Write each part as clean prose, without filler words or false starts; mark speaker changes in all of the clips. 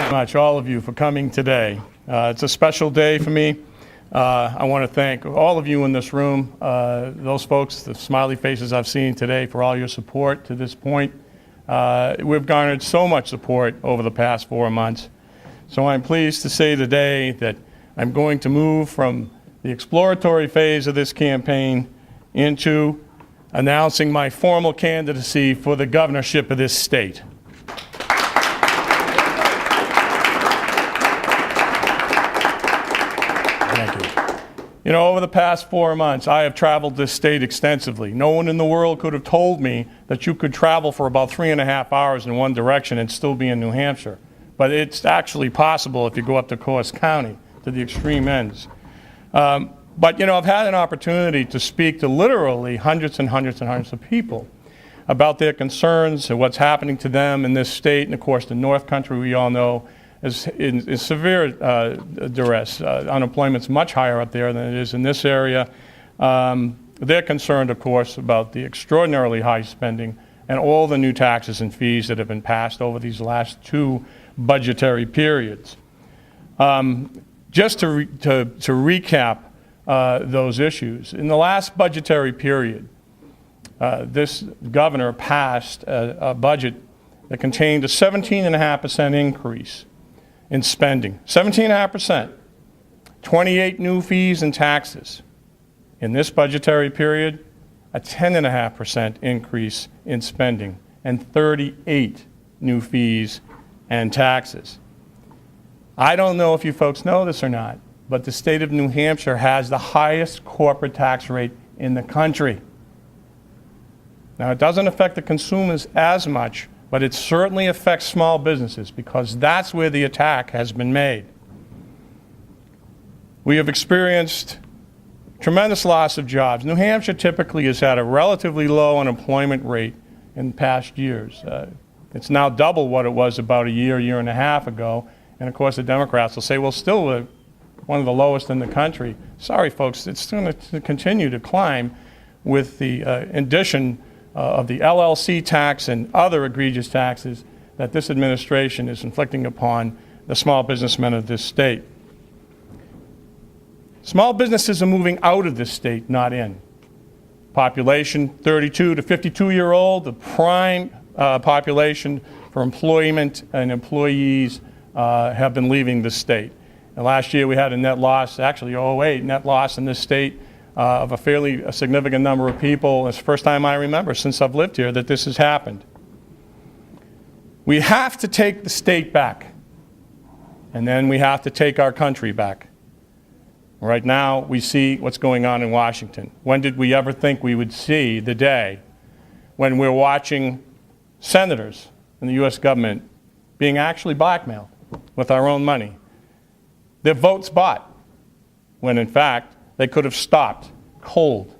Speaker 1: much, all of you, for coming today. It's a special day for me. I want to thank all of you in this room, those folks, the smiley faces I've seen today, for all your support to this point. We've garnered so much support over the past 4 months. So I'm pleased to say today that I'm going to move from the exploratory phase of this campaign into announcing my formal candidacy for the governorship of this state. Thank you. You know, over the past 4 months, I have traveled this state extensively. No one in the world could have told me that you could travel for about 3.5 hours in one direction and still be in New Hampshire. But it's actually possible if you go up to Coos County, to the extreme ends. But, you know, I've had an opportunity to speak to literally hundreds and hundreds and hundreds of people about their concerns and what's happening to them in this state. And, of course, the North Country, we all know, is in severe duress. Unemployment's much higher up there than it is in this area. They're concerned, of course, about the extraordinarily high spending and all the new taxes and fees that have been passed over these last 2 budgetary periods. Just to recap those issues, in the last budgetary period, this governor passed a budget that contained a 17.5% increase in spending. 17.5%. 28 new fees and taxes. In this budgetary period, a 10.5% increase in spending and 38 new fees and taxes. I don't know if you folks know this or not, but the state of New Hampshire has the highest corporate tax rate in the country. Now, it doesn't affect the consumers as much, but it certainly affects small businesses because that's where the attack has been made. We have experienced tremendous loss of jobs. New Hampshire typically has had a relatively low unemployment rate in past years. It's now double what it was about a year and a half ago. And of course, the Democrats will say, well, still we're one of the lowest in the country. Sorry, folks, it's going to continue to climb with the addition of the LLC tax and other egregious taxes that this administration is inflicting upon the small businessmen of this state. Small businesses are moving out of this state, not in. Population 32 to 52-year-old, the prime population for employment and employees have been leaving the state. And last year we had a net loss, actually 2008, net loss in this state of a fairly significant number of people. It's the first time I remember since I've lived here that this has happened. We have to take the state back, and then we have to take our country back. Right now we see what's going on in Washington. When did we ever think we would see the day when we're watching senators in the U.S. government being actually blackmailed with our own money? Their votes bought, when in fact they could have stopped cold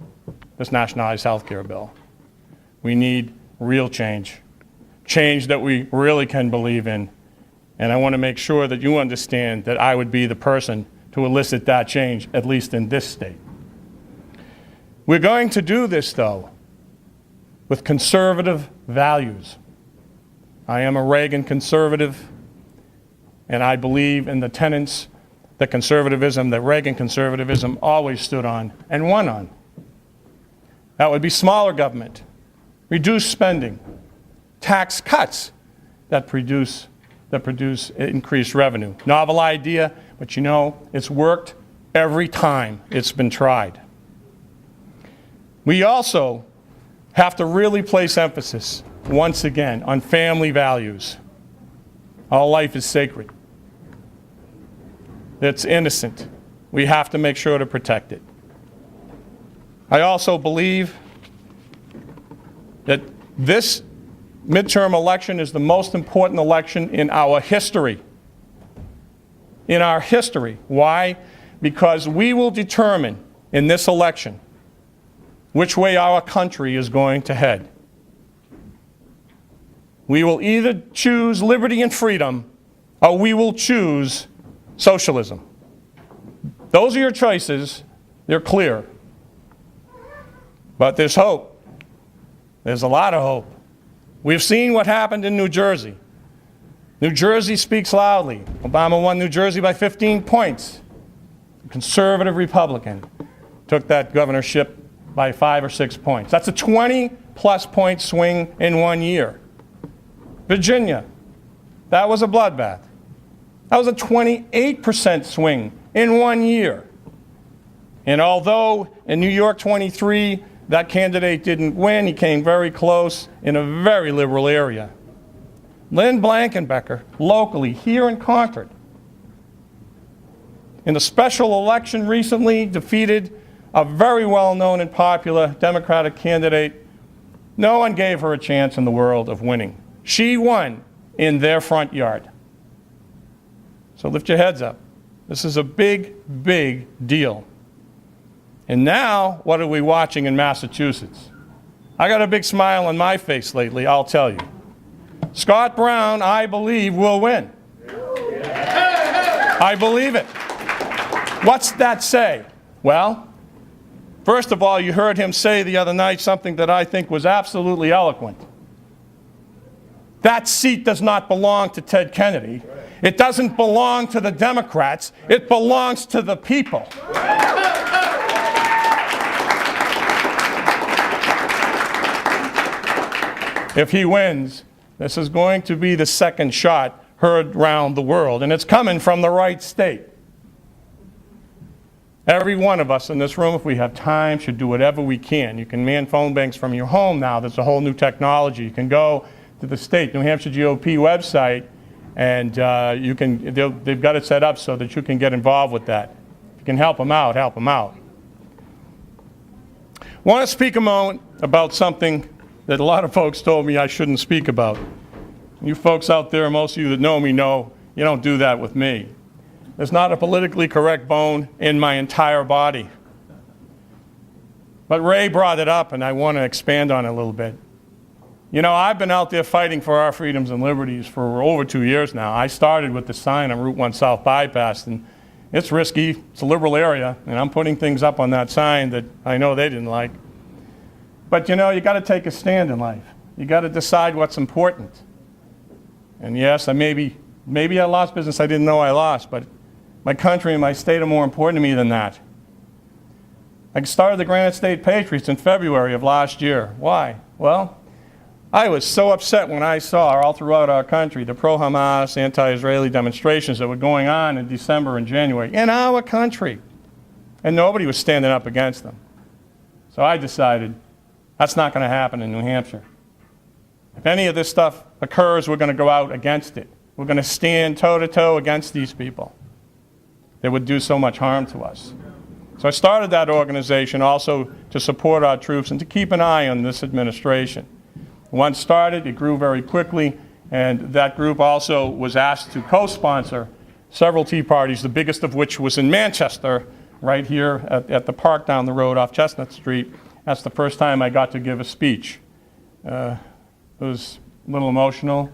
Speaker 1: this nationalized health care bill. We need real change, change that we really can believe in. And I want to make sure that you understand that I would be the person to elicit that change, at least in this state. We're going to do this, though, with conservative values. I am a Reagan conservative, and I believe in the tenets that conservatism, that Reagan conservatism always stood on and won on. That would be smaller government, reduced spending, tax cuts that produce increased revenue. Novel idea, but you know, it's worked every time it's been tried. We also have to really place emphasis, once again, on family values. All life is sacred. It's innocent. We have to make sure to protect it. I also believe that this midterm election is the most important election in our history. In our history. Why? Because we will determine in this election which way our country is going to head. We will either choose liberty and freedom, or we will choose socialism. Those are your choices. They're clear. But there's hope. There's a lot of hope. We've seen what happened in New Jersey. New Jersey speaks loudly. Obama won New Jersey by 15 points. A conservative Republican took that governorship by 5 or 6 points. That's a 20-plus point swing in 1 year. Virginia, that was a bloodbath. That was a 28% swing in 1 year. And although in New York 23, that candidate didn't win, he came very close in a very liberal area. Lynn Blankenbecker, locally, here in Concord, in the special election recently, defeated a very well-known and popular Democratic candidate. No one gave her a chance in the world of winning. She won in their front yard. So lift your heads up. This is a big, big deal. And now, what are we watching in Massachusetts? I got a big smile on my face lately, I'll tell you. Scott Brown, I believe, will win. I believe it. What's that say? Well, first of all, you heard him say the other night something that I think was absolutely eloquent. That seat does not belong to Ted Kennedy. It doesn't belong to the Democrats. It belongs to the people. If he wins, this is going to be the second shot heard around the world, and it's coming from the right state. Every one of us in this room, if we have time, should do whatever we can. You can man phone banks from your home now. There's a whole new technology. You can go to the state, New Hampshire GOP website, and they've got it set up so that you can get involved with that. If you can help them out, help them out. I want to speak a moment about something that a lot of folks told me I shouldn't speak about. You folks out there, most of you that know me know, you don't do that with me. There's not a politically correct bone in my entire body. But Ray brought it up, and I want to expand on it a little bit. You know, I've been out there fighting for our freedoms and liberties for over 2 years now. I started with the sign on Route 1 South Bypass, and it's risky. It's a liberal area, and I'm putting things up on that sign that I know they didn't like. But you know, you got to take a stand in life. You got to decide what's important. And yes, maybe I lost business I didn't know I lost, but my country and my state are more important to me than that. I started the Granite State Patriots in February of last year. Why? Well, I was so upset when I saw all throughout our country the pro-Hamas, anti-Israeli demonstrations that were going on in December and January in our country. And nobody was standing up against them. So I decided that's not going to happen in New Hampshire. If any of this stuff occurs, we're going to go out against it. We're going to stand toe-to-toe against these people. They would do so much harm to us. So I started that organization also to support our troops and to keep an eye on this administration. Once started, it grew very quickly, and that group also was asked to co-sponsor several Tea Parties, the biggest of which was in Manchester, right here at the park down the road off Chestnut Street. That's the first time I got to give a speech. It was a little emotional.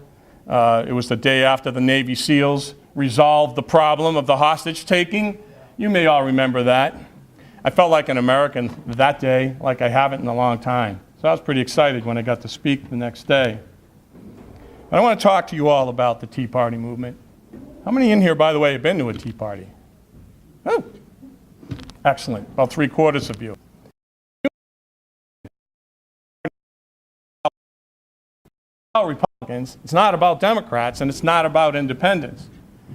Speaker 1: It was the day after the Navy SEALs resolved the problem of the hostage-taking. You may all remember that. I felt like an American that day, like I haven't in a long time. So I was pretty excited when I got to speak the next day. But I want to talk to you all about the Tea Party movement. How many in here, by the way, have been to a Tea Party? Oh, excellent. About 3/4 of you. Republicans, it's not about Democrats, and it's not about independents.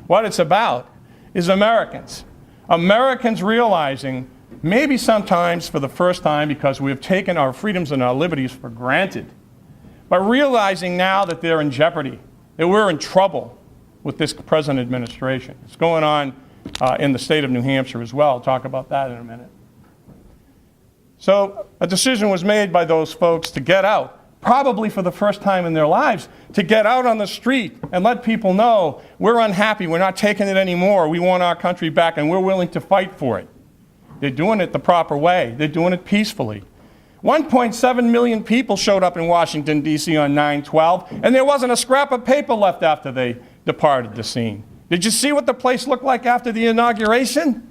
Speaker 1: What it's about is Americans. Americans realizing, maybe sometimes for the first time because we have taken our freedoms and our liberties for granted, but realizing now that they're in jeopardy, that we're in trouble with this present administration. It's going on in the state of New Hampshire as well. I'll talk about that in a minute. So a decision was made by those folks to get out, probably for the first time in their lives, to get out on the street and let people know we're unhappy, we're not taking it anymore, we want our country back, and we're willing to fight for it. They're doing it the proper way. They're doing it peacefully. 1.7 million people showed up in Washington, D.C. on 9/12, and there wasn't a scrap of paper left after they departed the scene. Did you see what the place looked like after the inauguration?